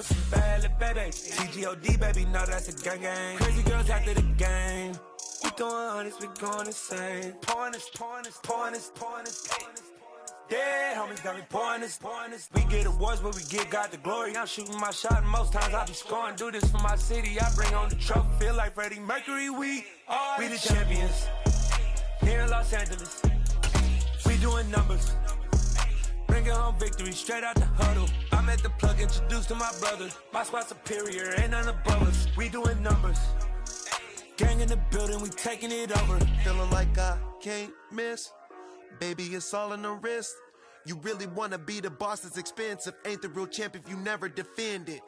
with some bad little baby. TGOD, baby, know that's a gang gang. Crazy girls after the game. We throwing hundreds, we going insane. Pouring this. Yeah, homies got me pouring this. We get awards, but we give God the glory. I'm shooting my shot, and most times I be scoring. Do this for my city, I bring on the trophy. Feel like Freddie Mercury, we the champions. Here in Los Angeles, we doing numbers. Bringing home victory, straight out the huddle. I'm at the plug, introduced to my brother. My squad superior, ain't none above us. We doing numbers. Gang in the building, we taking it over. Feeling like I can't miss. Baby, it's all in the wrist. You really wanna be the boss, it's expensive. Ain't the real champ if you never defend it.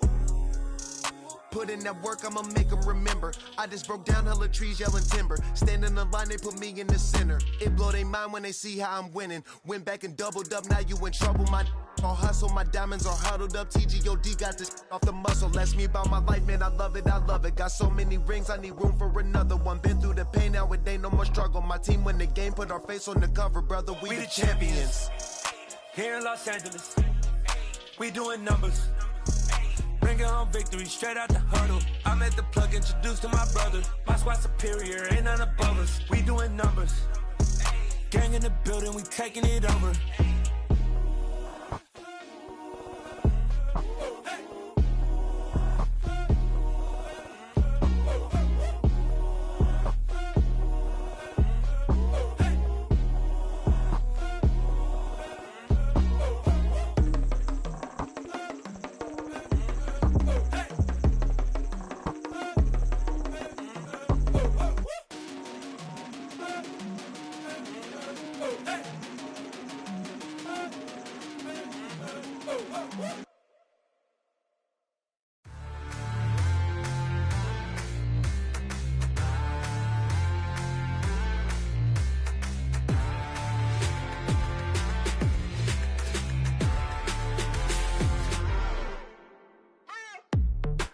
Put in that work, I'ma make them remember. I just broke down hella trees, yelling timber. Stand in the line, they put me in the center. It blow their mind when they see how I'm winning. Went back and doubled up, now you in trouble. My all hustle, my diamonds are huddled up. TGOD got this off the muscle. That's me about my life, man, I love it. Got so many rings, I need room for another one. Been through the pain, now it ain't no more struggle. My team win the game, put our face on the cover, brother. We the champions. Here in Los Angeles, we doing numbers. Bringing home victory, straight out the huddle. I'm at the plug, introduced to my brother. My squad superior, ain't none above us. We doing numbers. Gang in the building, we taking it over.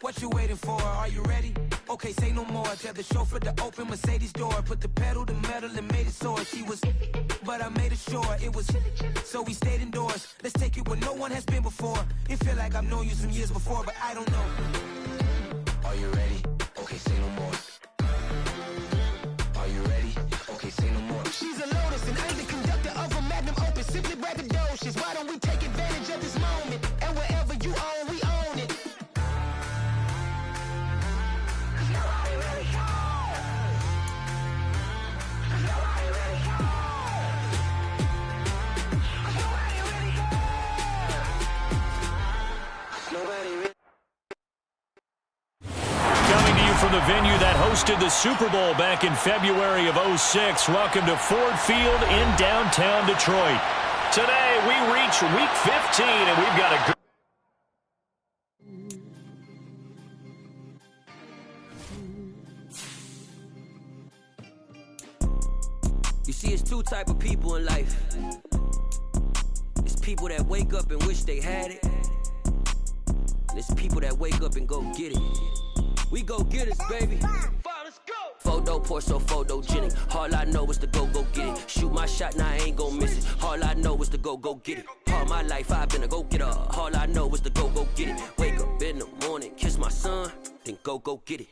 What you waiting for? Are you ready? Okay, say no more. Tell the chauffeur to open Mercedes door. Put the pedal to metal and made it soar. She was, but I made it sure it was. So we stayed indoors. Let's take it where no one has been before. It feel like I've known you some years before, but I don't know. Are you ready? Okay, say no more. Are you ready? Okay, say no more. She's a Lotus and I'm the conductor of a Magnum Opus. Simply braggadocious. Why don't we take advantage of this moment? And wherever you own, we own it. From the venue that hosted the Super Bowl back in February of '06. Welcome to Ford Field in downtown Detroit. Today we reach week 15 and we've got a You see, it's two type of people in life. It's people that wake up and wish they had it. And it's people that wake up and go get it. We go get it, baby. Let's go. Photo pour so photogenic. All I know is to go get it. Shoot my shot, now I ain't gon' miss it. All I know is to go get it. All my life I've been a go-getter. All I know is to go get it. Wake up in the morning, kiss my son, then go get it.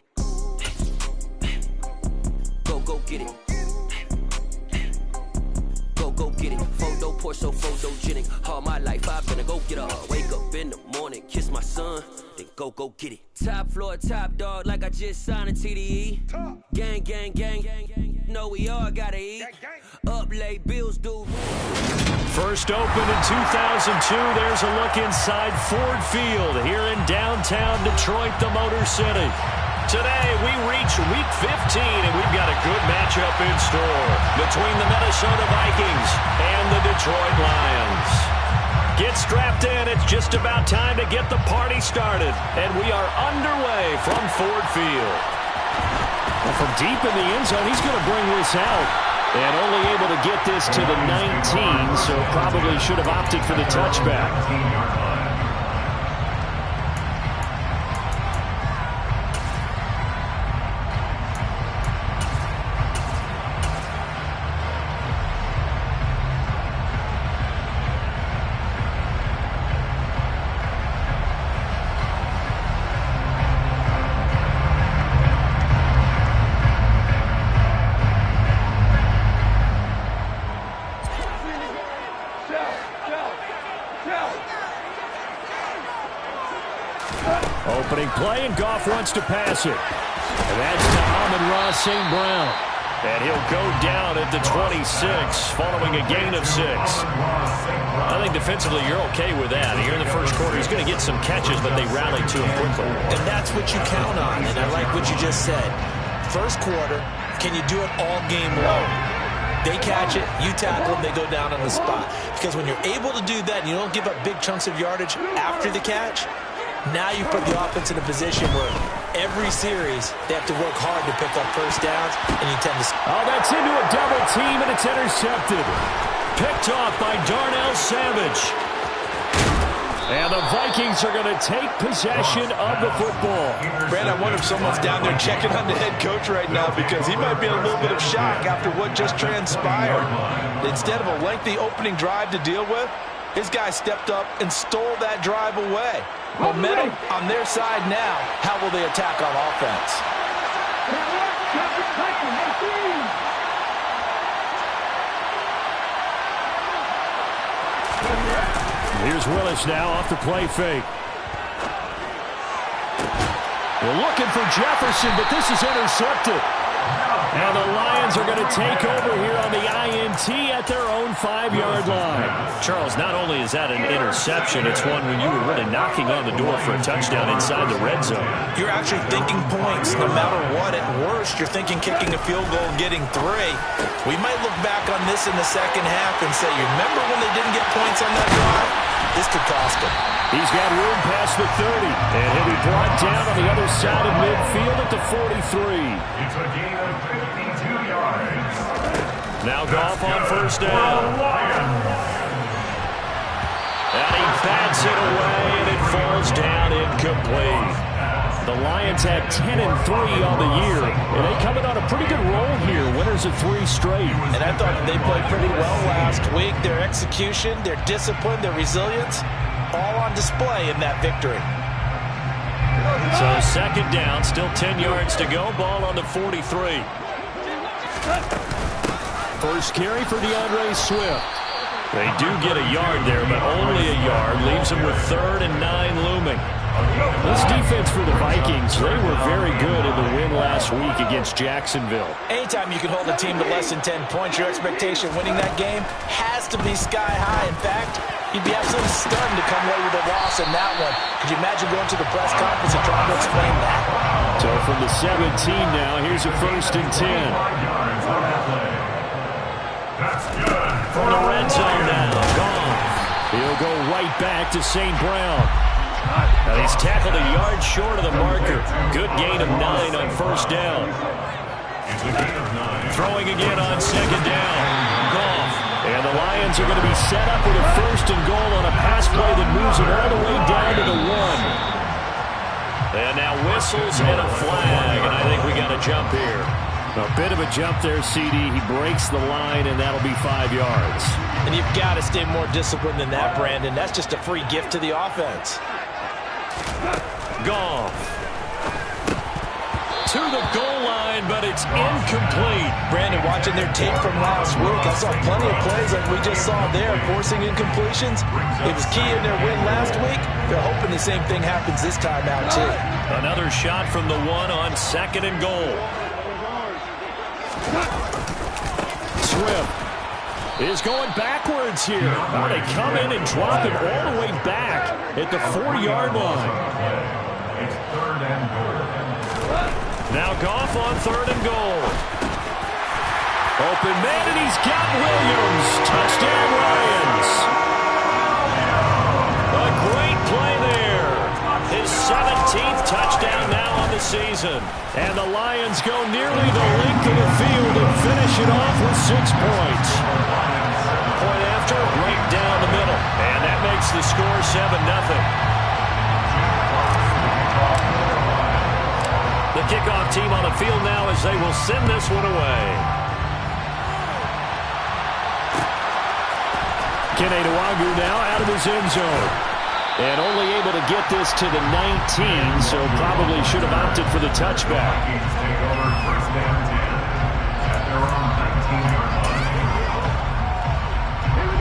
Go get it. Go get it. Photo pour so photogenic. All my life I've been a go-getter. Wake up in the morning, kiss my son, then go get it. Top floor, top dog, like I just signed a TDE. Gang, gang, gang, gang. Know we all gotta eat. Up late, bills due. First opened in 2002, there's a look inside Ford Field here in downtown Detroit, the Motor City. Today, we reach week 15, and we've got a good matchup in store between the Minnesota Vikings and the Detroit Lions. Get strapped in. It's just about time to get the party started, and we are underway from Ford Field. Well, from deep in the end zone, he's going to bring this out, and only able to get this to the 19, so probably should have opted for the touchback. Opening play, and Goff wants to pass it. And that's to Amon-Ra St. Brown. And he'll go down at the 26 following a gain of 6. I think defensively you're okay with that. Here in the first quarter, he's going to get some catches, but they rally to him quickly. And that's what you count on, and I like what you just said. First quarter, can you do it all game long? They catch it, you tackle them, they go down on the spot. Because when you're able to do that and you don't give up big chunks of yardage after the catch, now you put the offense in a position where every series they have to work hard to pick up first downs, and you tend to... Oh, that's into a double team, and it's intercepted. Picked off by Darnell Savage. And the Vikings are going to take possession of the football. Brad, I wonder if someone's down there checking on the head coach right now, because he might be in a little bit of shock after what just transpired. Instead of a lengthy opening drive to deal with, his guy stepped up and stole that drive away. Momentum on their side now. How will they attack on offense? Here's Willis now off the play fake. They're looking for Jefferson, but this is intercepted. Now the Lions are going to take over here on the INT at their own 5-yard line. Charles, not only is that an interception, it's one when you were really knocking on the door for a touchdown inside the red zone. You're actually thinking points no matter what. At worst, you're thinking kicking a field goal, getting 3. We might look back on this in the second half and say, you remember when they didn't get points on that drive? This could cost them. He's got room past the 30, and he'll be brought down on the other side of midfield at the 43. It's a gain of 52 yards. Now Goff on first down. And he bats it away, and it falls down incomplete. The Lions have 10-3 on the year, and they coming on a pretty good roll here, winners of 3 straight. And I thought they played pretty well last week. Their execution, their discipline, their resilience, all on display in that victory. So second down, still 10 yards to go, ball on the 43. First carry for DeAndre Swift. They do get a yard there, but only a yard, leaves them with 3rd and 9 looming. This defense for the Vikings, they were very good in the win last week against Jacksonville. Anytime you can hold a team to less than 10 points, your expectation winning that game has to be sky high. In fact, you'd be absolutely stunned to come away with a loss in that one. Could you imagine going to the press conference and trying to explain that? So from the 17 now, here's a 1st and 10. From the red zone now, gone. He'll go right back to St. Brown. Now he's tackled a yard short of the marker. Good gain of 9 on first down. Throwing again on second down. Goff. And the Lions are going to be set up with a 1st and goal on a pass play that moves it all the way down to the 1. And now whistles and a flag, and I think we got a jump here. A bit of a jump there, CD. He breaks the line, and that'll be 5 yards. And you've got to stay more disciplined than that, Brandon. That's just a free gift to the offense. Goff. To the goal line, but it's incomplete. Brandon, watching their tape from last week, I saw plenty of plays like we just saw there, forcing incompletions. It was key in their win last week. They're hoping the same thing happens this time out, too. Another shot from the 1 on 2nd and goal. Swift is going backwards here. Oh, they come in and drop it all the way back at the 4-yard line. It's 3rd and goal. Now Goff on 3rd and goal. Open man, and he's got Williams. Touchdown Lions. A great play there. His 17th touchdown now on the season. And the Lions go nearly the length of the field and finish it off with 6 points. Point after, right down the middle. And that makes the score 7-0. The kickoff team on the field now as they will send this one away. Kene Nwangwu now out of his end zone. And only able to get this to the 19, so probably should have opted for the touchback.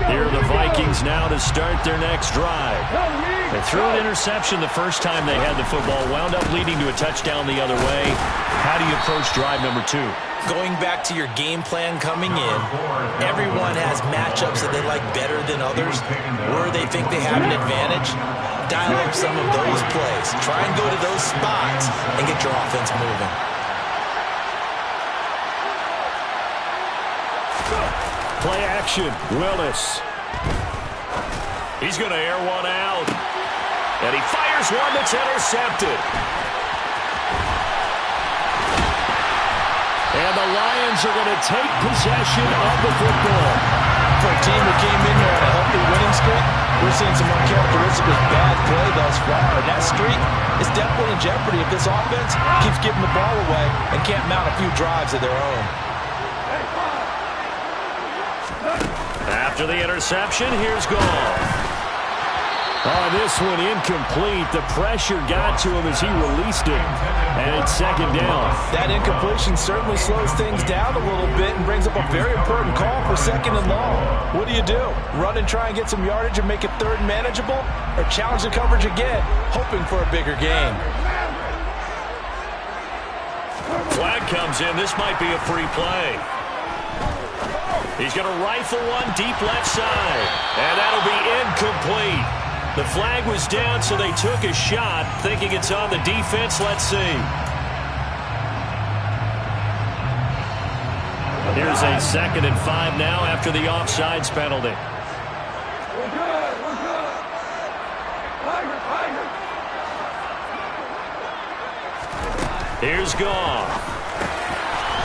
Here are the Vikings. Vikings now to start their next drive. They threw an interception the first time they had the football, wound up leading to a touchdown the other way. How do you approach drive number 2? Going back to your game plan coming in, everyone has matchups that they like better than others, where they think they have an advantage. Dial up some of those plays. Try and go to those spots and get your offense moving. Play action, Willis. He's going to air one out. And he fires one that's intercepted. And the Lions are going to take possession of the football. For a team that came in here on a healthy winning streak, we're seeing some uncharacteristic bad play thus far. And that streak is definitely in jeopardy if this offense keeps giving the ball away and can't mount a few drives of their own. After the interception, here's Goff. Oh, this one incomplete. The pressure got to him as he released it. And it's second down. That incompletion certainly slows things down a little bit and brings up a very important call for second and long. What do? Run and try and get some yardage and make it third and manageable? Or challenge the coverage again, hoping for a bigger gain? Flag comes in. This might be a free play. He's going to rifle one deep left side. And that'll be incomplete. The flag was down, so they took a shot, thinking it's on the defense. Let's see. Here's a 2nd and 5 now after the offsides penalty. Here's Goff.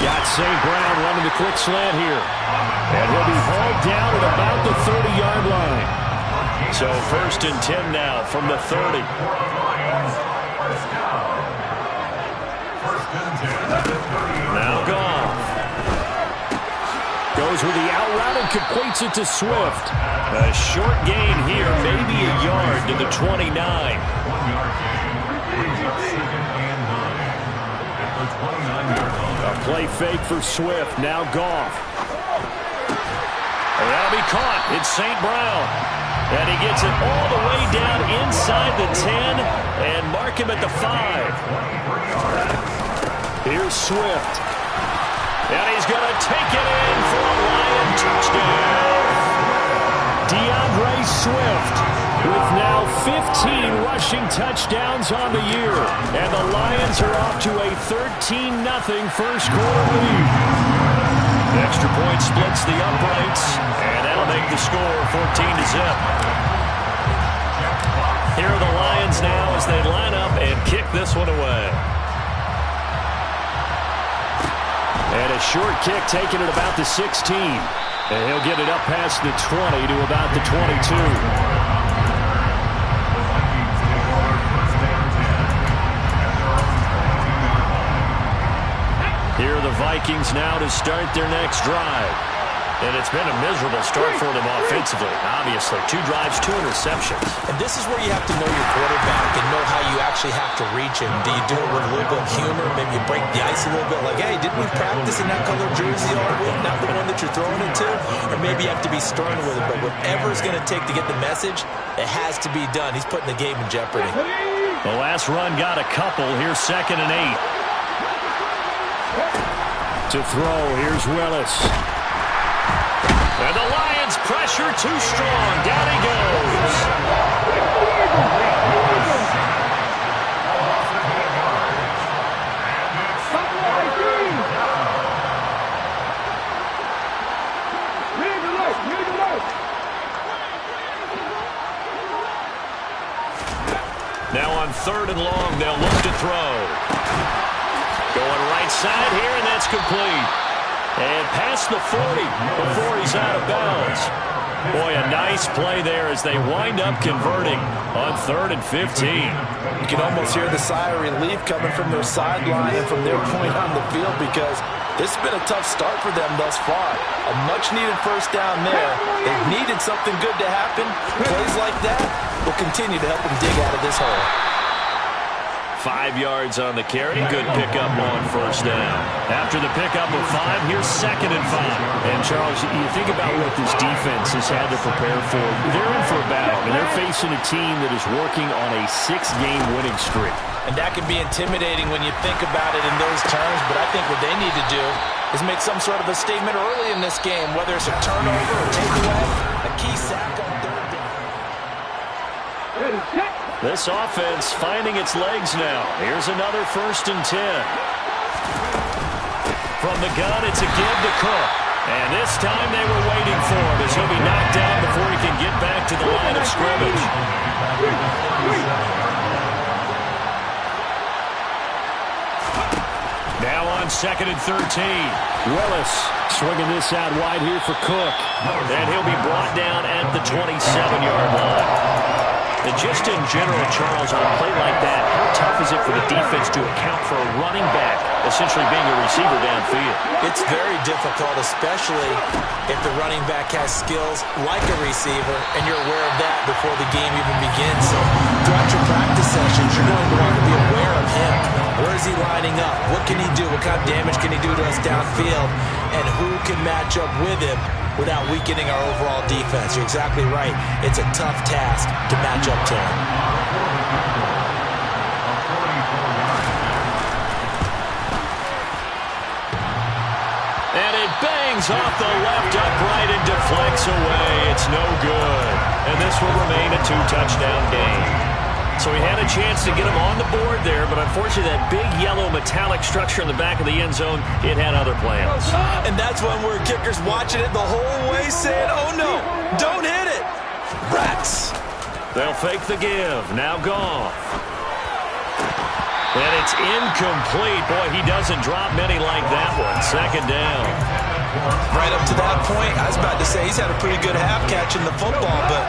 Got St. Brown running the quick slant here. And he'll be hauled down at about the 30-yard line. So 1st and 10 now from the 30. Now Goff. Goes with the out route and completes it to Swift. A short gain here, maybe a yard to the 29. A play fake for Swift. Now Goff. And that'll be caught. It's St. Brown. And he gets it all the way down inside the 10 and mark him at the 5. Here's Swift. And he's going to take it in for a Lion touchdown. DeAndre Swift with now 15 rushing touchdowns on the year. And the Lions are off to a 13-0 first quarter lead. The extra point splits the uprights, and that'll make the score 14-0. Here are the Lions now as they line up and kick this one away. And a short kick taken at about the 16. And he'll get it up past the 20 to about the 22. Here are the Vikings now to start their next drive. And it's been a miserable start for them offensively, obviously. 2 drives, 2 interceptions. And this is where you have to know your quarterback and know how you actually have to reach him. Do you do it with a little bit of humor? Maybe you break the ice a little bit like, hey, didn't we practice in that color jersey all week, not the one that you're throwing it to? Or maybe you have to be stern with it. But whatever it's going to take to get the message, it has to be done. He's putting the game in jeopardy. The last run got a couple. Here's 2nd and 8. To throw, here's Willis. And the Lions pressure too strong. Down he goes. Now on 3rd and long, they'll look to throw. Going right side here, and that's complete. And past the 40 before he's out of bounds. Boy, a nice play there as they wind up converting on 3rd and 15. You can almost hear the sigh of relief coming from their sideline and from their point on the field because this has been a tough start for them thus far. A much-needed first down there. They've needed something good to happen. Plays like that will continue to help them dig out of this hole. 5 yards on the carry. Good pickup on first down. After the pickup of 5, here's 2nd and 5. And, Charles, you think about what this defense has had to prepare for. They're in for a battle, and they're facing a team that is working on a 6-game winning streak. And that can be intimidating when you think about it in those terms, but I think what they need to do is make some sort of a statement early in this game, whether it's a turnover or takeaway, a key sack on 3rd down. This offense finding its legs now. Here's another 1st and 10. From the gun, it's a give to Cook. And this time they were waiting for him as he'll be knocked down before he can get back to the line of scrimmage. Now on 2nd and 13. Willis swinging this out wide here for Cook. And he'll be brought down at the 27-yard line. And just in general, Charles, on a play like that, how tough is it for the defense to account for a running back essentially being a receiver downfield? It's very difficult, especially if the running back has skills like a receiver, and you're aware of that before the game even begins. So throughout your practice sessions, you're going to want to be aware of him. Where is he lining up? What can he do? What kind of damage can he do to us downfield? And who can match up with him without weakening our overall defense? You're exactly right. It's a tough task to match up to him. And it bangs off the left upright and deflects away. It's no good. And this will remain a 2-touchdown game. So he had a chance to get him on the board there, but unfortunately that big yellow metallic structure in the back of the end zone, it had other plans. And that's when we're kickers watching it the whole way saying, oh no, don't hit it. Rats. They'll fake the give. Now Goff. And it's incomplete. Boy, he doesn't drop many like that one. 2nd down. Right up to that point, I was about to say he's had a pretty good half catching the football, but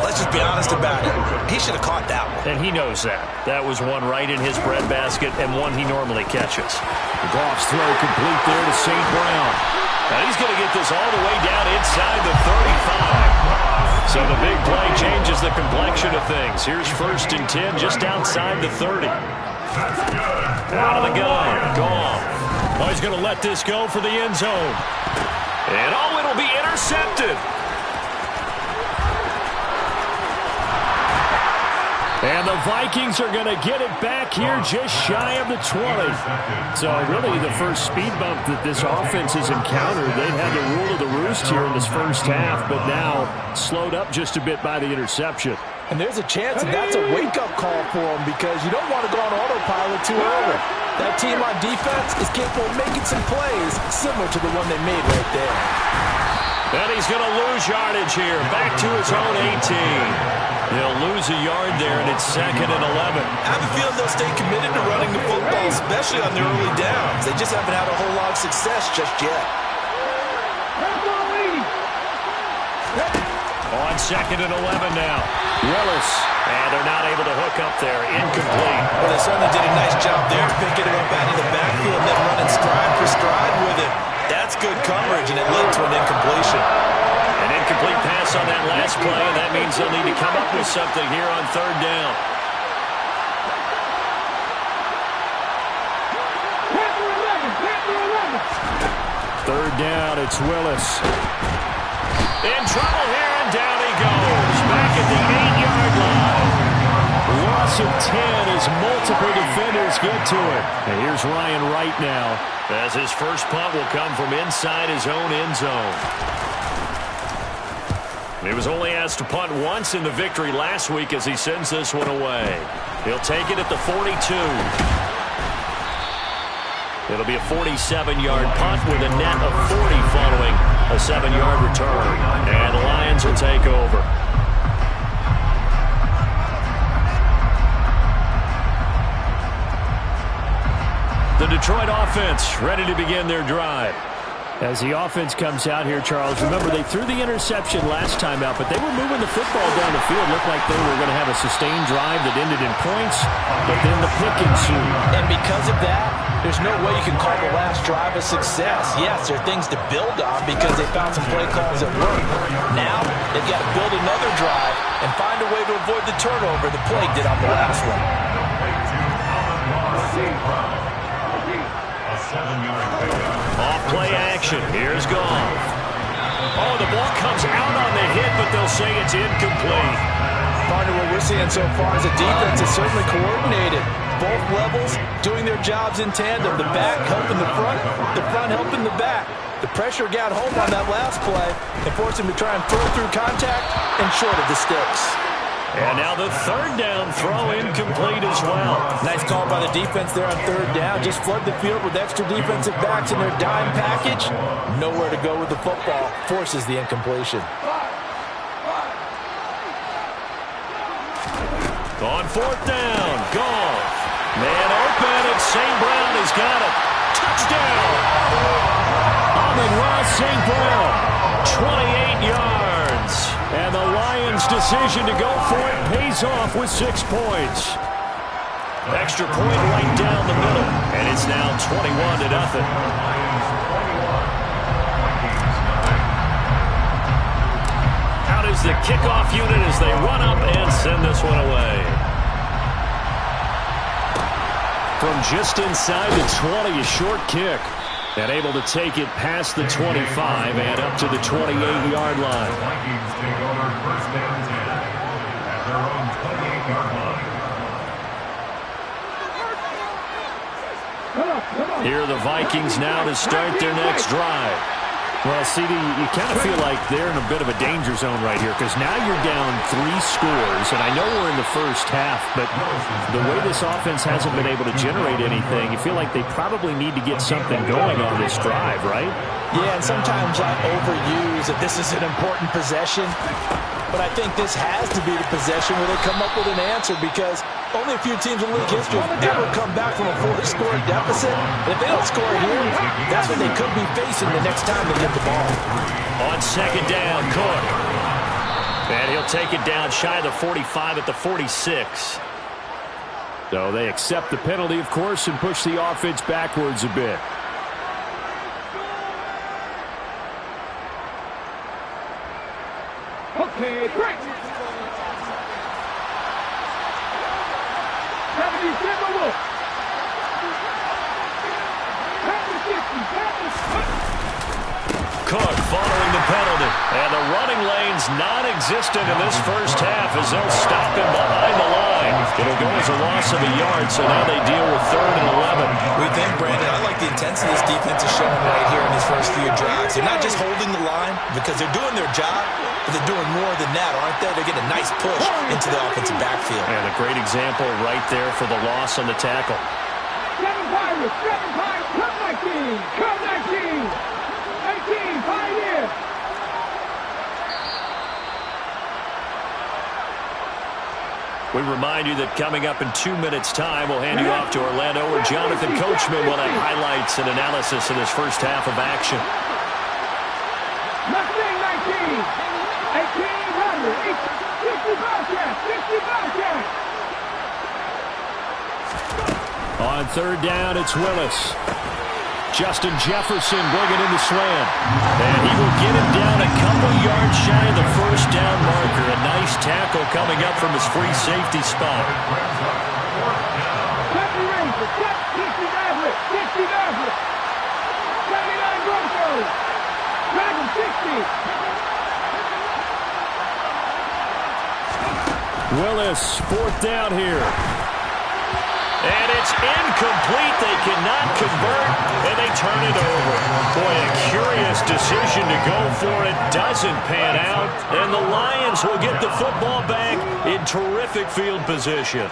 let's just be honest about it. He should have caught that one. And he knows that. That was one right in his breadbasket and one he normally catches. Goff's throw complete there to St. Brown. Now he's going to get this all the way down inside the 35. So the big play changes the complexion of things. Here's 1st and 10 just outside the 30. Out of the gun. Goff. Oh, he's going to let this go for the end zone. And oh, it'll be intercepted. And the Vikings are going to get it back here just shy of the 20. So really the first speed bump that this offense has encountered. They've had the rule of the roost here in this first half, but now slowed up just a bit by the interception. And there's a chance that that's a wake-up call for them because you don't want to go on autopilot too early. That team on defense is capable of making some plays similar to the one they made right there. And he's going to lose yardage here. Back to his own 18. They'll lose a yard there, and it's 2nd and 11. I have a feeling they'll stay committed to running the football, especially on their early downs. They just haven't had a whole lot of success just yet. On 2nd and 11 now. Willis. And they're not able to hook up there. Incomplete. Well, they certainly did a nice job there, picking it up out of the backfield and then running stride for stride with it. That's good coverage, and it led to an incompletion. An incomplete pass on that last play, and that means they'll need to come up with something here on 3rd down. Third down, it's Willis. In trouble here, and down he goes. Back at the 8-yard line. Loss of 10 as multiple defenders get to it. And here's Ryan Wright now. As his first punt will come from inside his own end zone. He was only asked to punt once in the victory last week as he sends this one away. He'll take it at the 42. It'll be a 47-yard punt with a net of 40 following a 7-yard return. And the Lions will take over. The Detroit offense ready to begin their drive. As the offense comes out here, Charles, remember they threw the interception last time out, but they were moving the football down the field. Looked like they were going to have a sustained drive that ended in points, but then the pick ensued. And because of that, there's no way you can call the last drive a success. Yes, there are things to build on because they found some play calls that work. Now, they've got to build another drive and find a way to avoid the turnover the play did on the last one. Off play action. Here's Goff. Oh, the ball comes out on the hit, but they'll say it's incomplete. Partner, what we're seeing so far is the defense is certainly coordinated. Both levels doing their jobs in tandem. The back helping the front helping the back. The pressure got home on that last play and forced him to try and throw through contact and short of the sticks. And now the third down throw incomplete as well. Nice call by the defense there on third down. Just flood the field with extra defensive backs in their dime package. Nowhere to go with the football. Forces the incompletion. On fourth down, Goff. Man open, and St. Brown has got it. Touchdown! Amon-Ra St. Brown, 28 yards. And the Lions' decision to go for it pays off with 6 points. Extra point right down the middle, and it's now 21-0. Out is the kickoff unit as they run up and send this one away. From just inside the 20, a short kick. And able to take it past the 25 and up to the 28-yard line. Vikings take over first down 10 at their own 28-yard line. Here are the Vikings now to start their next drive. Well, CD, you kind of feel like they're in a bit of a danger zone right here because now you're down 3 scores, and I know we're in the first half, but the way this offense hasn't been able to generate anything, you feel like they probably need to get something going on this drive, right? Yeah, and sometimes I overuse that this is an important possession, but I think this has to be the possession where they come up with an answer because only a few teams in league history have ever come back from a 4-score deficit. And if they don't score here, that's what they could be facing the next time they get the ball. On second down, Cook. And he'll take it down shy of the 45 at the 46. So they accept the penalty, of course, and push the offense backwards a bit. Okay, great. 77 Wolf. Cook following the penalty. And the running lane's non-existent in this first half as they'll stop him behind the line. It'll go as a loss of a yard, so now they deal with 3rd and 11. We think, Brandon, I like the intensity this defense is showing right here in these first few drives. They're not just holding the line because they're doing their job, but they're doing more than that, aren't they? They're getting a nice push into the offensive backfield. And a great example right there for the loss on the tackle. 7 Pirates, come 19, come 19. 18, Pioneer. We remind you that coming up in 2 minutes' time, we'll hand you off to Orlando, where Jonathan Coachman will have highlights and analysis of this first half of action. Mustang 19, 18, Runner, 60 Bobcat, 60 Bobcat. On third down, it's Willis. Justin Jefferson bringing in the slant. And he will get it down a couple yards shy of the first down marker. A nice tackle coming up from his free safety spot. Willis, 4th down here. And it's incomplete. They cannot convert, and they turn it over. Boy, a curious decision to go for it. Doesn't pan out, and the Lions will get the football back in terrific field position.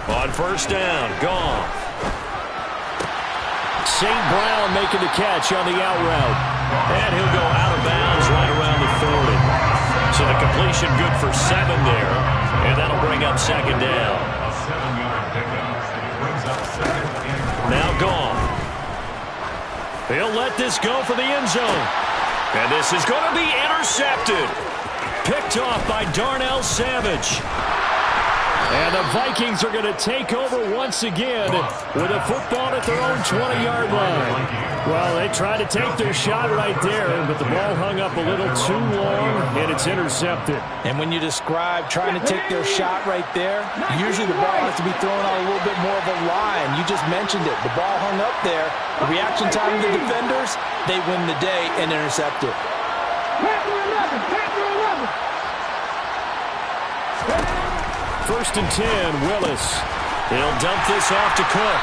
On first down, Goff. St. Brown making the catch on the out route. And he'll go out of bounds right around the 40. So the completion good for 7 there, and that'll bring up second down. Now Goff. He'll let this go for the end zone. And this is going to be intercepted. Picked off by Darnell Savage. And the Vikings are going to take over once again with a football at their own 20-yard line. Well, they tried to take their shot right there, but the ball hung up a little too long, and it's intercepted. And when you describe trying to take their shot right there, usually the ball has to be thrown on a little bit more of a line. You just mentioned it. The ball hung up there. The reaction time of the defenders, they win the day and intercept it. First and 10, Willis. He'll dump this off to Cook.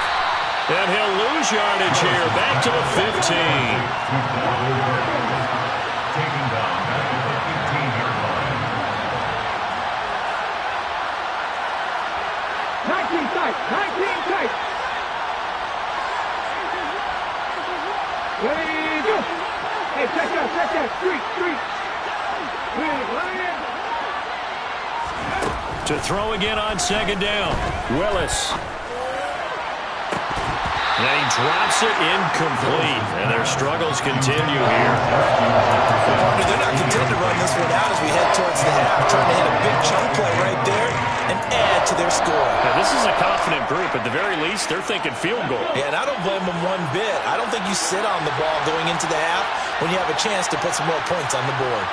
And he'll lose yardage here, back to the 15. Taking down back at the 15-yard line. 19 tight, 19 tight. Ready, go. Hey, check that, street. To throw again on second down, Willis. And he drops it incomplete. And their struggles continue here. They're not content to run this one out as we head towards the half, trying to hit a big chunk play right there and add to their score. Now, this is a confident group. At the very least, they're thinking field goal. Yeah, and I don't blame them one bit. I don't think you sit on the ball going into the half when you have a chance to put some more points on the board.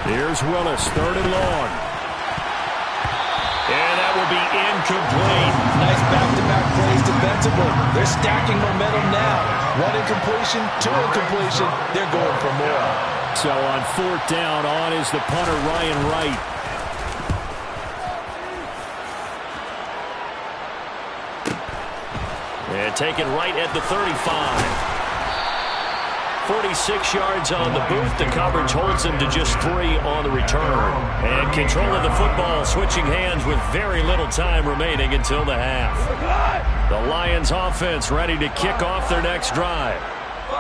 Here's Willis, third and long. And that will be incomplete. Nice back-to-back plays defensively. They're stacking momentum now. One incompletion, two incompletion. They're going for more. So on fourth down, on is the punter, Ryan Wright. And taken right at the 35. 46 yards on the boot. The coverage holds him to just 3 on the return. And control of the football switching hands with very little time remaining until the half. The Lions offense ready to kick off their next drive.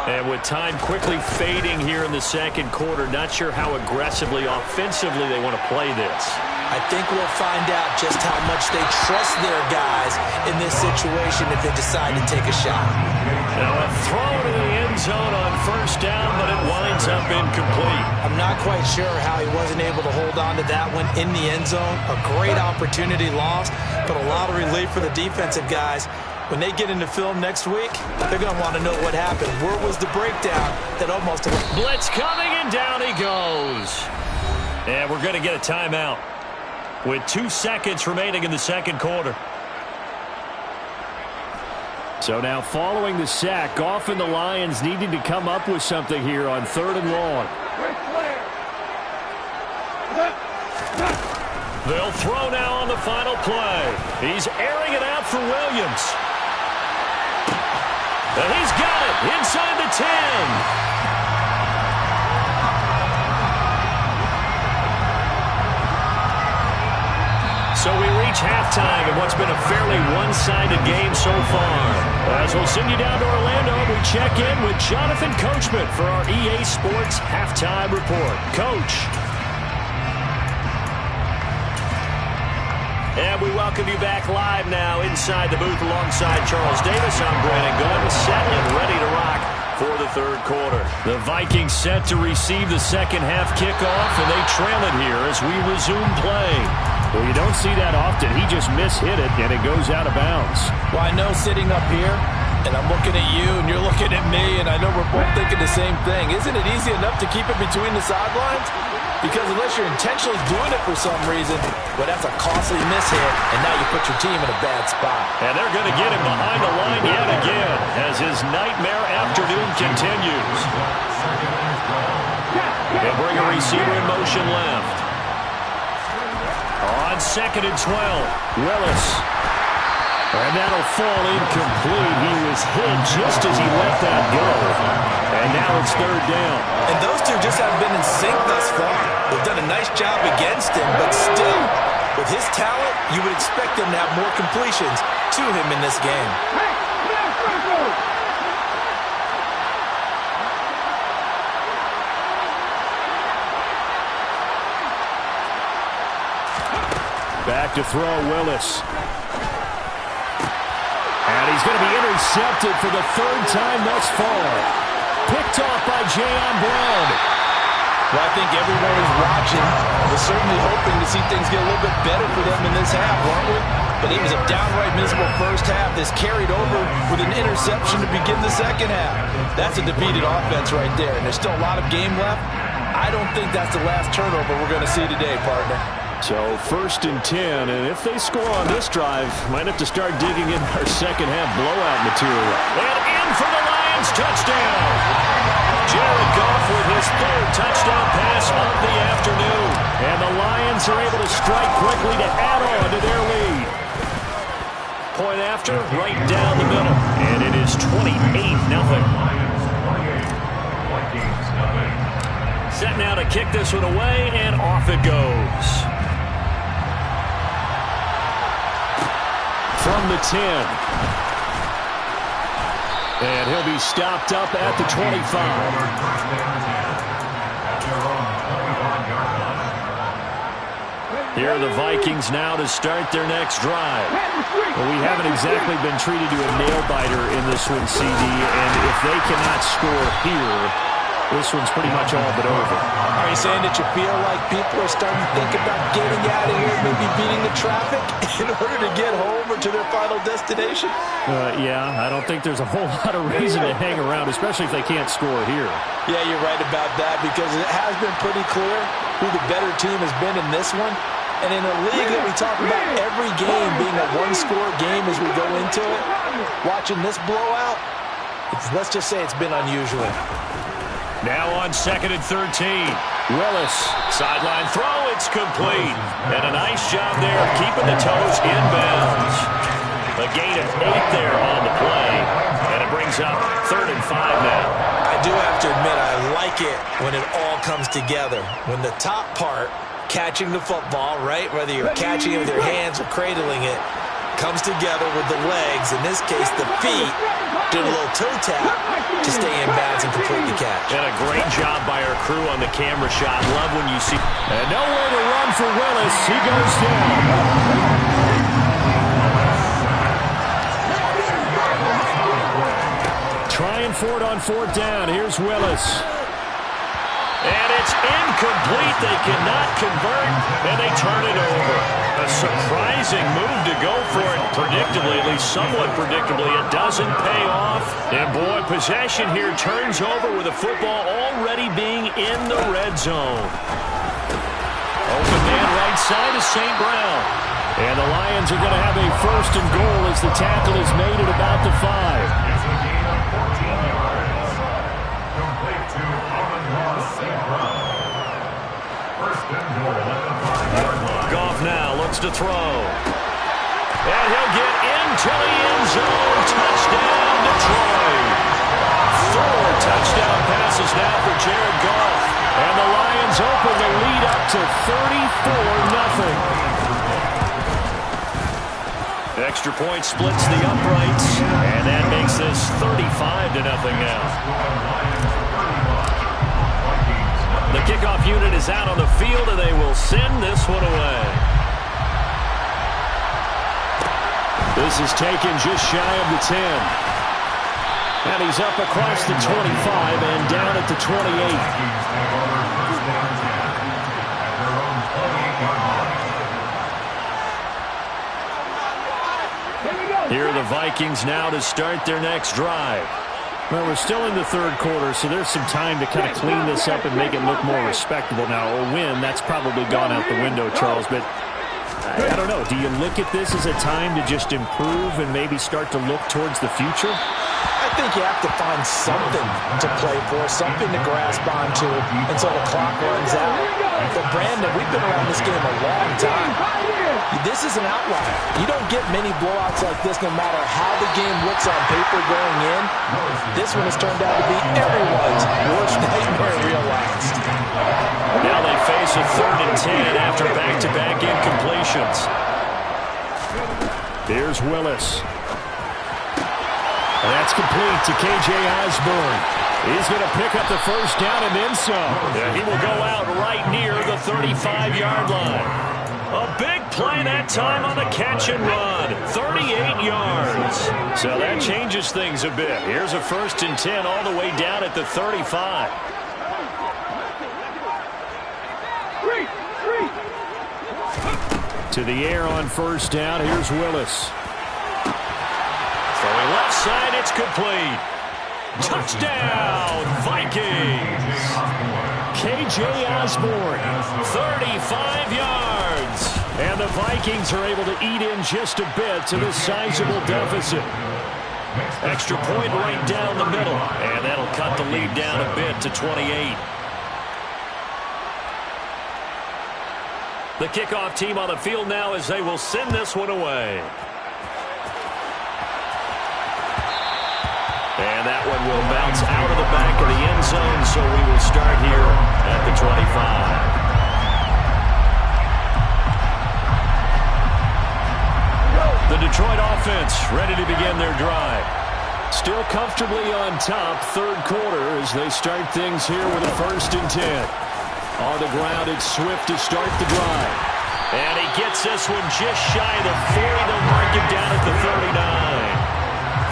And with time quickly fading here in the second quarter, not sure how aggressively, offensively they want to play this. I think we'll find out just how much they trust their guys in this situation if they decide to take a shot. Now a throw to the end zone on first down, but it winds up incomplete. I'm not quite sure how he wasn't able to hold on to that one in the end zone. A great opportunity lost, but a lot of relief for the defensive guys. When they get into film next week, they're going to want to know what happened. Where was the breakdown that almost... Blitz coming, and down he goes. And we're going to get a timeout with 2 seconds remaining in the second quarter. So now following the sack, often the Lions needing to come up with something here on third and long. They'll throw now on the final play. He's airing it out for Williams. And he's got it inside the 10. So we reach halftime in what's been a fairly one-sided game so far. As we'll send you down to Orlando, we check in with Jonathan Coachman for our EA Sports Halftime Report. Coach. And we welcome you back live now inside the booth alongside Charles Davis. I'm Brandon Gunn, set and ready to rock for the third quarter. The Vikings set to receive the second half kickoff, and they trail it here as we resume play. Well, you don't see that often. He just mishit it, and it goes out of bounds. Well, I know sitting up here, and I'm looking at you, and you're looking at me, and I know we're both thinking the same thing. Isn't it easy enough to keep it between the sidelines? Because unless you're intentionally doing it for some reason, well, that's a costly mishit, and now you put your team in a bad spot. And they're going to get him behind the line yet again as his nightmare afternoon continues. They'll bring a receiver in motion left. On second and 12, Willis. And that'll fall incomplete. He was hit just as he let that go. And now it's third down. And those two just haven't been in sync thus far. They've done a nice job against him, but still, with his talent, you would expect them to have more completions to him in this game. Back to throw, Willis. And he's going to be intercepted for the third time thus far. picked off by Jayon Brown. Well, I think everyone who's watching was certainly hoping to see things get a little bit better for them in this half, weren't we? But it was a downright miserable first half. This carried over with an interception to begin the second half. That's a defeated offense right there, and there's still a lot of game left. I don't think that's the last turnover we're going to see today, partner. So 1st and 10, and if they score on this drive, might have to start digging in our second half blowout material. And in for the Lions, touchdown! Jared Goff with his 3rd touchdown pass of the afternoon. And the Lions are able to strike quickly to add on to their lead. Point after, right down the middle. And it is 28-0. Set now to kick this one away, and off it goes. From the 10. And he'll be stopped up at the 25. Here are the Vikings now to start their next drive. Well, we haven't exactly been treated to a nail-biter in this one, CD, and if they cannot score here, this one's pretty much all but over. Are you saying that you feel like people are starting to think about getting out of here, maybe beating the traffic in order to get home or to their final destination? Yeah, I don't think there's a whole lot of reason to hang around, especially if they can't score here. Yeah, you're right about that, because it has been pretty clear who the better team has been in this one. And in a league that we talk about every game being a one-score game as we go into it, watching this blowout, let's just say it's been unusual. Now on 2nd and 13. Willis, sideline throw, it's complete. And a nice job there of keeping the toes in bounds. A gain of 8 there on the play. And it brings up 3rd and 5 now. I do have to admit, I like it when it all comes together. When the top part, catching the football, right, whether you're catching it with your hands or cradling it, comes together with the legs, in this case the feet, did a little toe tap to stay in bounds and complete the catch. And a great job by our crew on the camera shot. Love when you see. And nowhere to run for Willis. He goes down. Trying for it on 4th down. Here's Willis. And it's incomplete. They cannot convert, and they turn it over. A surprising move to go for it. Predictably, at least somewhat predictably, it doesn't pay off. And boy, possession here turns over with the football already being in the red zone. Open man right side is St. Brown. And the Lions are going to have a 1st and goal as the tackle is made at about the 5. Goff now looks to throw. And he'll get into the end zone. Touchdown, Detroit. 4 touchdown passes now for Jared Goff. And the Lions open the lead up to 34-0. Extra point splits the uprights. And that makes this 35-0 now. The kickoff unit is out on the field, and they will send this one away. This is taken just shy of the 10. And he's up across the 25 and down at the 28. Here are the Vikings now to start their next drive. Well, we're still in the 3rd quarter, so there's some time to kind of clean this up and make it look more respectable. Now, a win, that's probably gone out the window, Charles, but I don't know. Do you look at this as a time to just improve and maybe start to look towards the future? I think you have to find something to play for, something to grasp onto until the clock runs out. But, Brandon, we've been around this game a long time. This is an outlier. You don't get many blowouts like this no matter how the game looks on paper going in. This one has turned out to be everyone's worst nightmare realized. Now they face a 3rd and 10 after back-to-back incompletions. Here's Willis. And that's complete to K.J. Osborne. He's going to pick up the 1st down and then some. Yeah, he will go out right near the 35-yard line. A big play that time on the catch and run. 38 yards. So that changes things a bit. Here's a 1st and 10 all the way down at the 35. To the air on 1st down. Here's Willis. Throwing left side, it's complete. Touchdown, Vikings. K.J. Osborne. 35 yards. And the Vikings are able to eat in just a bit to this sizable deficit. Extra point right down the middle. And that'll cut the lead down a bit to 28. The kickoff team on the field now as they will send this one away. And that one will bounce out of the back of the end zone, so we will start here at the 25. The Detroit offense ready to begin their drive. Still comfortably on top, 3rd quarter as they start things here with a 1st and 10. On the ground, it's Swift to start the drive. And he gets this one just shy of the 40. They'll mark him down at the 39.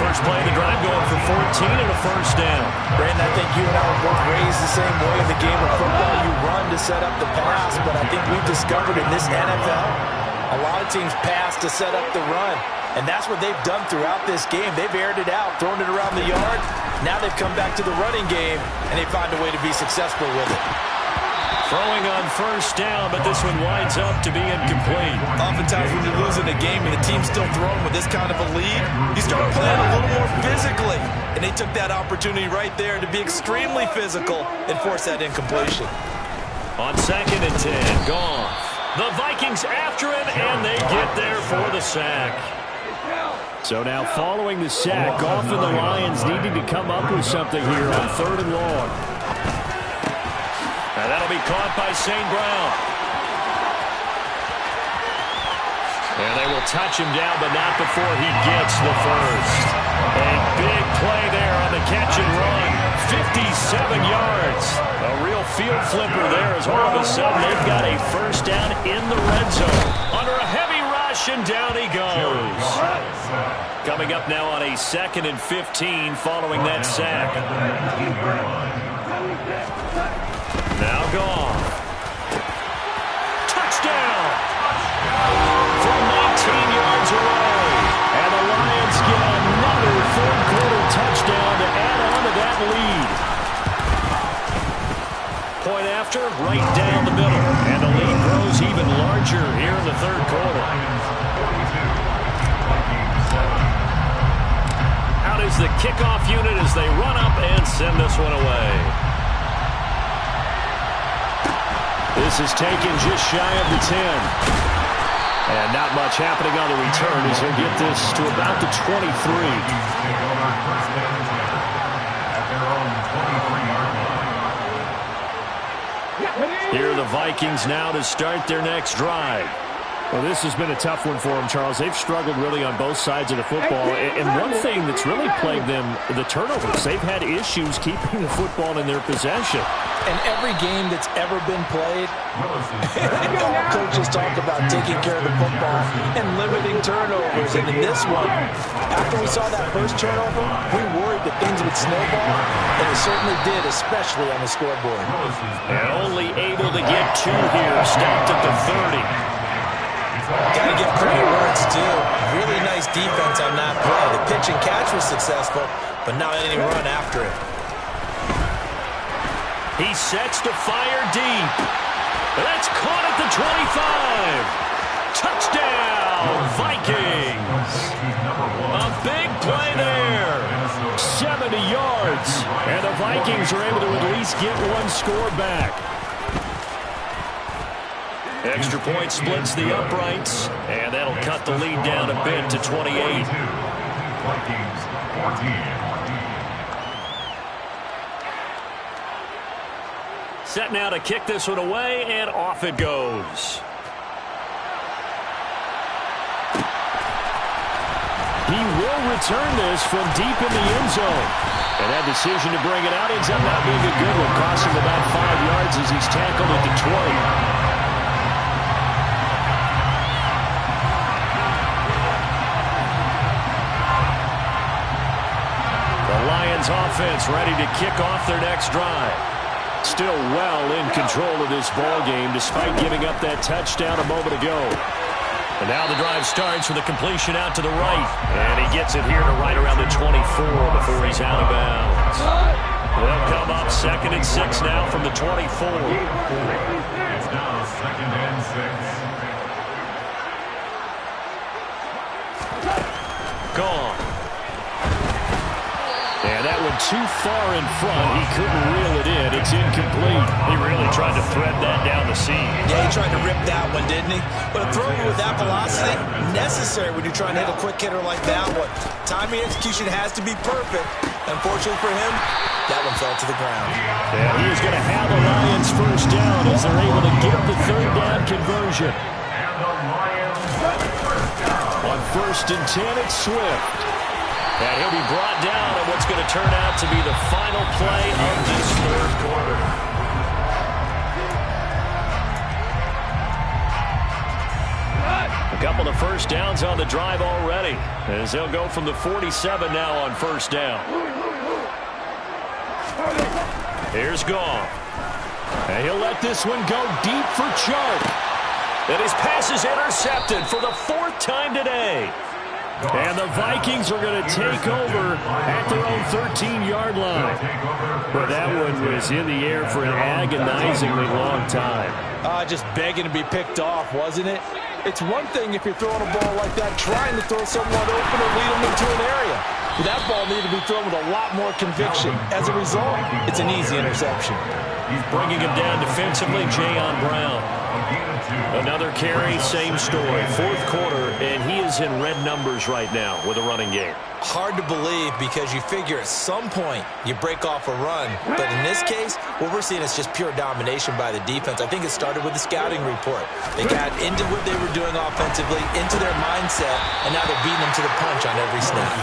First play of the drive going for 14 and a 1st down. Brandon, I think you and I were both raised the same way in the game of football. You run to set up the pass, but I think we've discovered in this NFL, a lot of teams pass to set up the run. And that's what they've done throughout this game. They've aired it out, thrown it around the yard. Now they've come back to the running game, and they find a way to be successful with it. Throwing on 1st down, but this one winds up to be incomplete. Oftentimes when you're losing a game and the team's still throwing with this kind of a lead, you start playing a little more physically. And they took that opportunity right there to be extremely physical and force that incompletion. On 2nd and 10, gone. The Vikings after him, and they get there for the sack. So now following the sack, Goff and the Lions needing to come up with something here on 3rd and long. And that'll be caught by St. Brown. And they will touch him down, but not before he gets the first. A big play there on the catch and run. 57 yards. A real field flipper there as all of a sudden they've got a 1st down in the red zone. Under a heavy rush, and down he goes. Coming up now on a 2nd and 15 following that sack. Now gone. Touchdown! From 19 yards away. And the Lions get another 4th quarter touchdown to add on to that lead. Point after, right down the middle. And the lead grows even larger here in the 3rd quarter. Out is the kickoff unit as they run up and send this one away. This is taken just shy of the 10. And not much happening on the return as he'll get this to about the 23. Here are the Vikings now to start their next drive. Well, this has been a tough one for them, Charles. They've struggled really on both sides of the football. And one thing that's really plagued them, the turnovers. They've had issues keeping the football in their possession. And every game that's ever been played, all coaches talk about taking care of the football and limiting turnovers. And in this one, after we saw that first turnover, we worried that things would snowball, and it certainly did, especially on the scoreboard. And only able to get 2 here, stopped at the 30. Got to give credit where it's due. Really nice defense on that play. The pitch and catch was successful, but not any run after it. He sets to fire deep. That's caught at the 25. Touchdown, Vikings. A big play there. 70 yards. And the Vikings are able to at least get 1 score back. Extra point splits the uprights, and that'll cut the lead down a bit to 28. Vikings 14. Set now to kick this one away, and off it goes. He will return this from deep in the end zone. And that decision to bring it out ends up not being a good one, costing about 5 yards as he's tackled at the 20. Lions offense ready to kick off their next drive. Still well in control of this ball game despite giving up that touchdown a moment ago. And now the drive starts with a completion out to the right. And he gets it here to right around the 24 before he's out of bounds. They'll come up 2nd and 6 now from the 24. It's now 2nd and 6. Gone. And that went too far in front. He couldn't reel it in. It's incomplete. He really tried to thread that down the seam. Yeah, he tried to rip that one, didn't he? But a throw with that velocity, necessary when you're trying to hit a quick hitter like that one. Timing execution has to be perfect. Unfortunately for him, that one fell to the ground. And he's going to have the Lions first down as they're able to get the 3rd down conversion. And the Lions first down. On 1st and 10, it's Swift. And he'll be brought down on what's going to turn out to be the final play of this 3rd quarter. A couple of first downs on the drive already, as they'll go from the 47 now on 1st down. Here's Goff. And he'll let this one go deep for Chark. And his pass is intercepted for the 4th time today. And the Vikings are going to take over at their own 13-yard line. But that one was in the air for an agonizingly long time. Just begging to be picked off, wasn't it? It's one thing if you're throwing a ball like that, trying to throw someone open or lead them into an area. But that ball needed to be thrown with a lot more conviction. As a result, it's an easy interception. He's bringing him down defensively, Jayon Brown. Another carry, same story. 4th quarter, and he is in red numbers right now with a running game. Hard to believe because you figure at some point you break off a run. But in this case, what we're seeing is just pure domination by the defense. I think it started with the scouting report. They got into what they were doing offensively, into their mindset, and now they're beating them to the punch on every snap.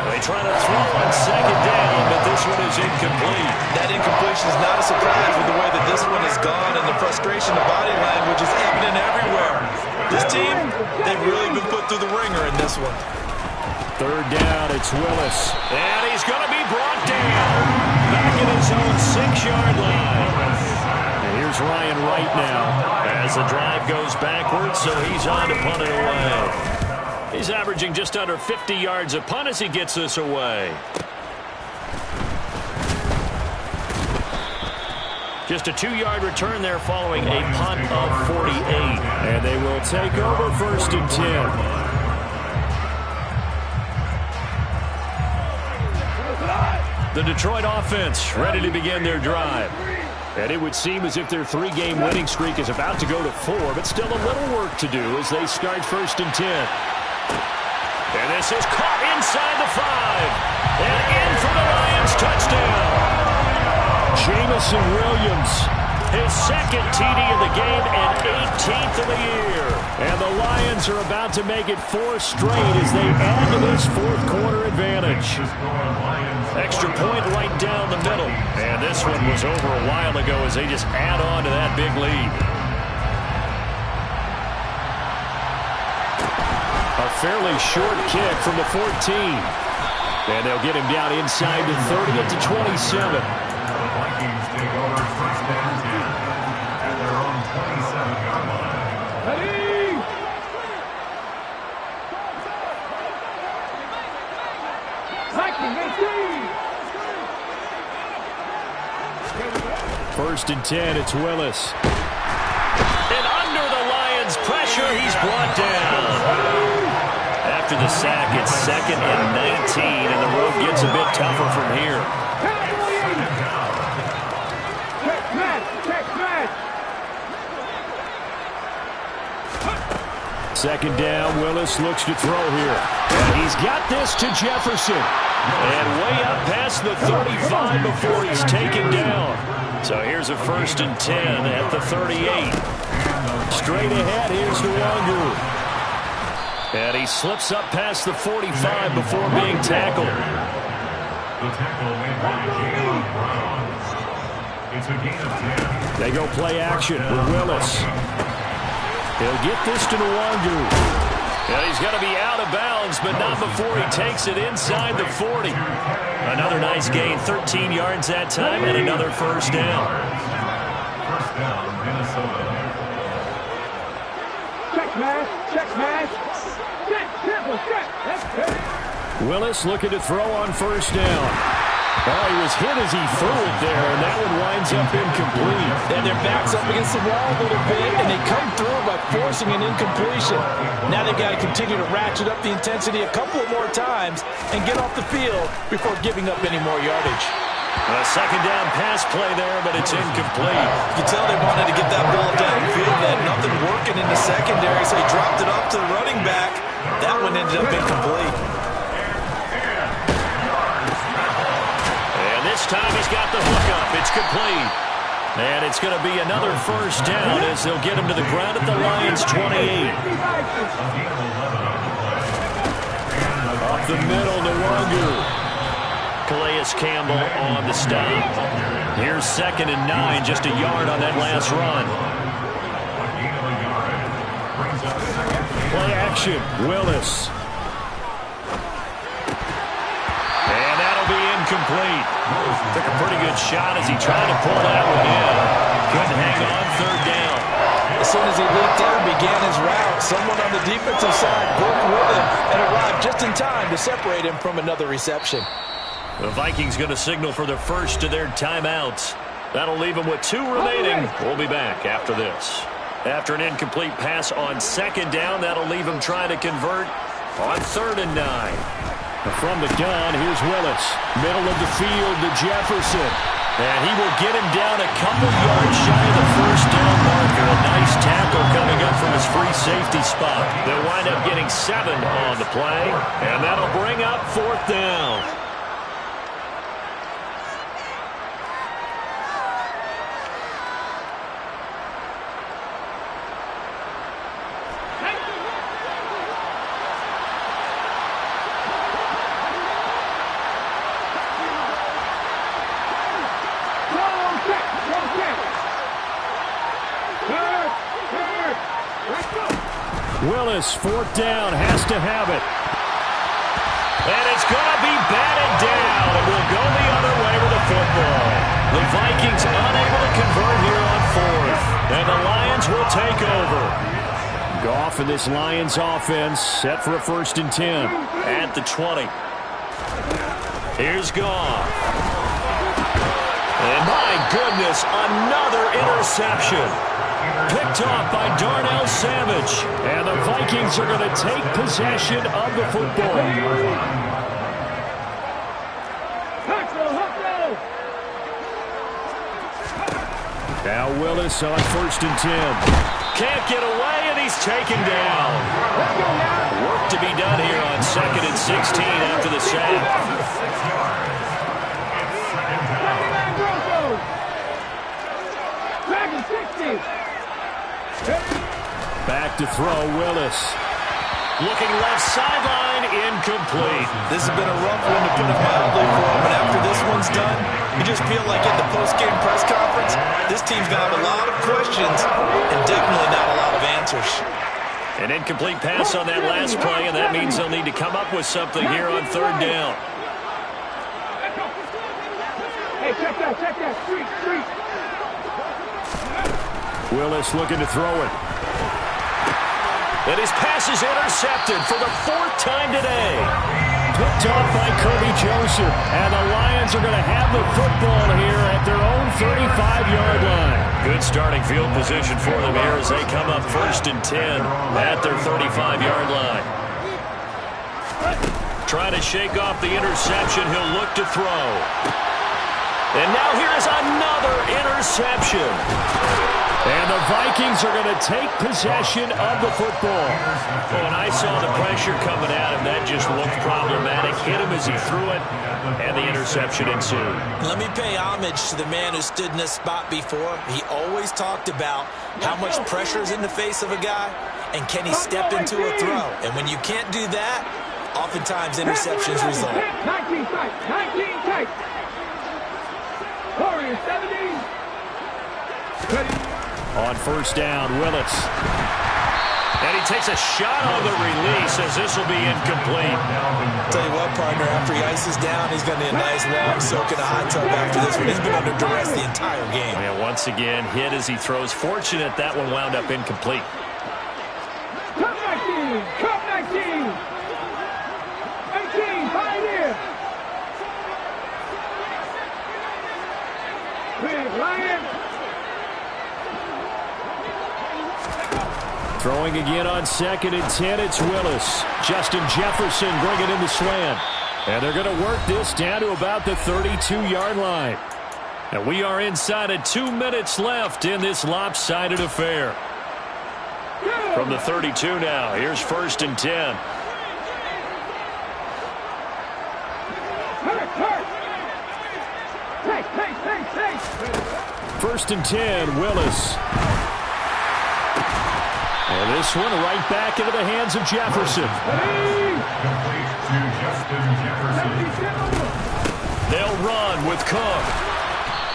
They try to throw on 2nd down, but this one is incomplete. That incompletion is not a surprise with the way that this one has gone, and the frustration, the body language is evident everywhere. This team, they've really been put through the ringer in this one. 3rd down, it's Willis. And he's going to be brought down back at his own 6-yard line. And here's Ryan Wright now as the drive goes backwards, so he's on to punt it away. He's averaging just under 50 yards a punt as he gets this away. Just a 2-yard return there following a punt of 48. And they will take over 1st and 10. The Detroit offense ready to begin their drive. And it would seem as if their 3-game winning streak is about to go to 4, but still a little work to do as they start 1st and 10. And this is caught inside the 5. And in for the Lions touchdown. Jamison Williams, his 2nd TD of the game and 18th of the year. And the Lions are about to make it 4 straight as they add to this 4th quarter advantage. Extra point right down the middle. And this one was over a while ago as they just add on to that big lead. A fairly short kick from the 14. And they'll get him down inside the 30 at the 27. The Vikings take over 1st and 10 at their own 27-yard line. Ready? Viking, let's go! 1st and 10, it's Willis. And under the Lions' pressure, he's brought down. After the sack, it's 2nd and 19, and the road gets a bit tougher from here. Second down, Willis looks to throw here. And he's got this to Jefferson. And way up past the 35 before he's taken down. So here's a 1st and 10 at the 38. Straight ahead, here's Nwangu. And he slips up past the 45 before being tackled. The tackle made by Jayon Brown. It's a gain of 10. They go play action with Willis. He'll get this to Nwangu. And he's going to be out of bounds, but not before he takes it inside the 40. Another nice gain, 13 yards that time, and another first down. First down, Minnesota. Check pass, check pass. Check, triple, check. That's it. Willis looking to throw on first down. Oh, he was hit as he threw it there, and that one winds up incomplete. And their back's up against the wall a little bit, and they come through by forcing an incompletion. Now they've got to continue to ratchet up the intensity a couple of more times and get off the field before giving up any more yardage. A second down pass play there, but it's incomplete. You can tell they wanted to get that ball downfield. They had nothing working in the secondary, so he dropped it off to the running back. That one ended up incomplete. This time he's got the hookup. It's complete. And it's going to be another first down as they'll get him to the ground at the Lions' 28. Up the middle, Nwangu. Calais Campbell on the stop. Here's 2nd and 9, just a yard on that last run. Play action, Willis. And that'll be incomplete. Took a pretty good shot as he tried to pull that one in. Couldn't hang on, 3rd down. As soon as he leaped down, began his route. Someone on the defensive side broke with him and arrived just in time to separate him from another reception. The Vikings going to signal for the first of their timeouts. That'll leave them with 2 remaining. We'll be back after this. After an incomplete pass on 2nd down, that'll leave them trying to convert on 3rd and 9. From the gun, here's Willis. Middle of the field to Jefferson. And he will get him down a couple yards shy of the first down marker. A nice tackle coming up from his free safety spot. They'll wind up getting 7 on the play. And that'll bring up 4th down. Willis, 4th down, has to have it. And it's going to be batted down, and we'll go the other way with the football. The Vikings unable to convert here on 4th, and the Lions will take over. Goff and this Lions offense set for a 1st and 10. At the 20. Here's Goff. And my goodness, another interception. Picked off by Darnell Savage. And the Vikings are going to take possession of the football. Now Willis on 1st and 10. Can't get away, and he's taken down. Work to be done here on 2nd and 16 after the sack. Back to throw, Willis. Looking left sideline, incomplete. This has been a rough one to put it mildly for him, but after this one's done, you just feel like at the post-game press conference, this team's going to have a lot of questions and definitely not a lot of answers. An incomplete pass on that last play, and that means they'll need to come up with something here on 3rd down. Hey, check that, street. Willis looking to throw it. And his pass is intercepted for the 4th time today. Picked off by Kirby Joseph. And the Lions are going to have the football here at their own 35-yard line. Good starting field position for them here as they come up 1st and 10 at their 35-yard line. Trying to shake off the interception. He'll look to throw. And now here's another interception. And the Vikings are going to take possession of the football. When I saw the pressure coming at him, that just looked problematic. Hit him as he threw it, and the interception ensued. Let me pay homage to the man who stood in this spot before. He always talked about how much pressure is in the face of a guy, and can he step into a throw. And when you can't do that, oftentimes interceptions result. 19 tight. Warriors 70. On 1st down, Willis. And he takes a shot on the release as this will be incomplete. Tell you what, partner, after he ices down, he's going to need a nice long soak in a hot tub after this one. He's been under duress the entire game. And once again, hit as he throws. Fortunate that one wound up incomplete. Come 19! Come 19! 18, Pioneer! Big Lion! Throwing again on 2nd and 10, it's Willis. Justin Jefferson bringing in the slant. And they're going to work this down to about the 32-yard line. And we are inside of 2 minutes left in this lopsided affair. From the 32 now, here's 1st and 10. First and 10, Willis. And this one right back into the hands of Jefferson. Complete to Justin Jefferson. They'll run with Cook.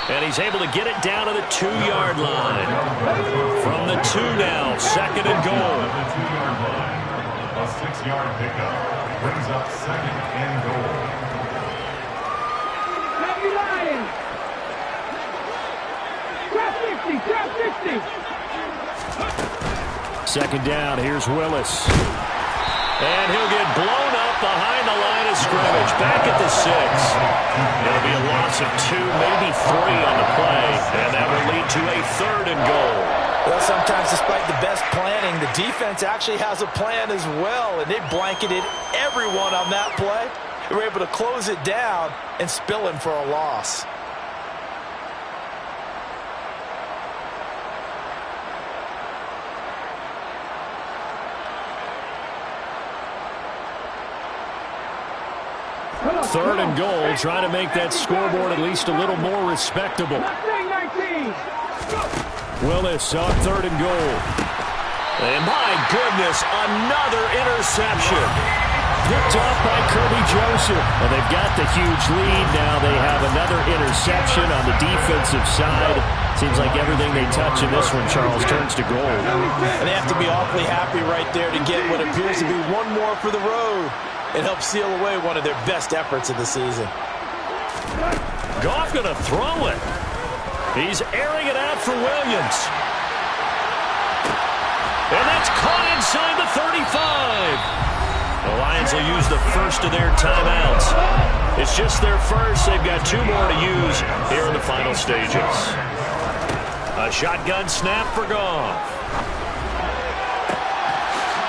And he's able to get it down to the 2-yard line. From the 2 now, 2nd and goal. The 2-yard line. A 6-yard pickup brings up 2nd and goal. Happy Lion! Grab 50! Grab 50! 2nd down, here's Willis. And he'll get blown up behind the line of scrimmage. Back at the 6. It'll be a loss of 2, maybe 3 on the play. And that will lead to a 3rd and goal. Well, sometimes despite the best planning, the defense actually has a plan as well. And they blanketed everyone on that play. They were able to close it down and spill him for a loss. Third and goal, trying to make that scoreboard at least a little more respectable. Willis on 3rd and goal. And my goodness, another interception. Picked off by Kirby Joseph. And they've got the huge lead now. They have another interception on the defensive side. Seems like everything they touch in this one, Charles, turns to gold. And they have to be awfully happy right there to get what appears to be one more for the road. It helps seal away one of their best efforts of the season. Goff going to throw it. He's airing it out for Williams. And that's caught inside the 35. The Lions will use the first of their timeouts. It's just their first. They've got 2 more to use here in the final stages. A shotgun snap for Goff.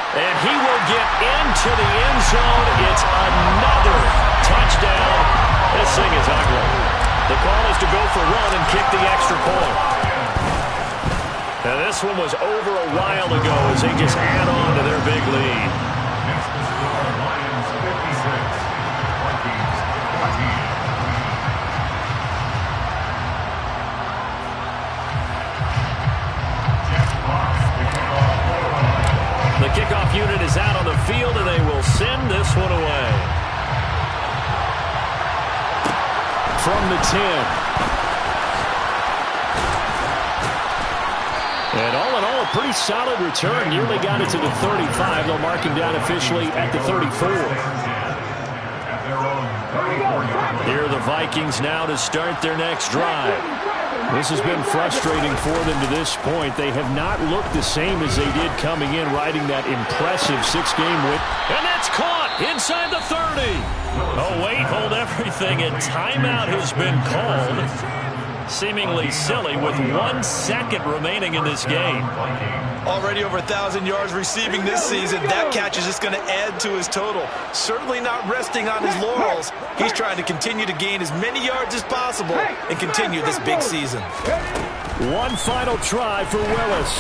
And he will get into the end zone. It's another touchdown. This thing is ugly. The call is to go for 1 and kick the extra point. Now this one was over a while ago as they just add on to their big lead. Next to score, Lions 56, Vikings 14. The kickoff unit is out on the field, and they will send this one away. From the 10. And all in all, a pretty solid return. Nearly got it to the 35. They'll mark him down officially at the 34. Here are the Vikings now to start their next drive. This has been frustrating for them to this point. They have not looked the same as they did coming in, riding that impressive 6-game win. And that's caught inside the 30. Oh, wait, hold everything. A timeout has been called. Seemingly silly with 1 second remaining in this game. Already over 1,000 yards receiving this season. That catch is just going to add to his total. Certainly not resting on his laurels. He's trying to continue to gain as many yards as possible and continue this big season. One final try for Willis.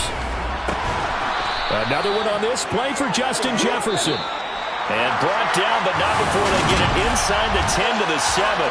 Another one on this play for Justin Jefferson. And brought down, but not before they get it inside the 10 to the 7.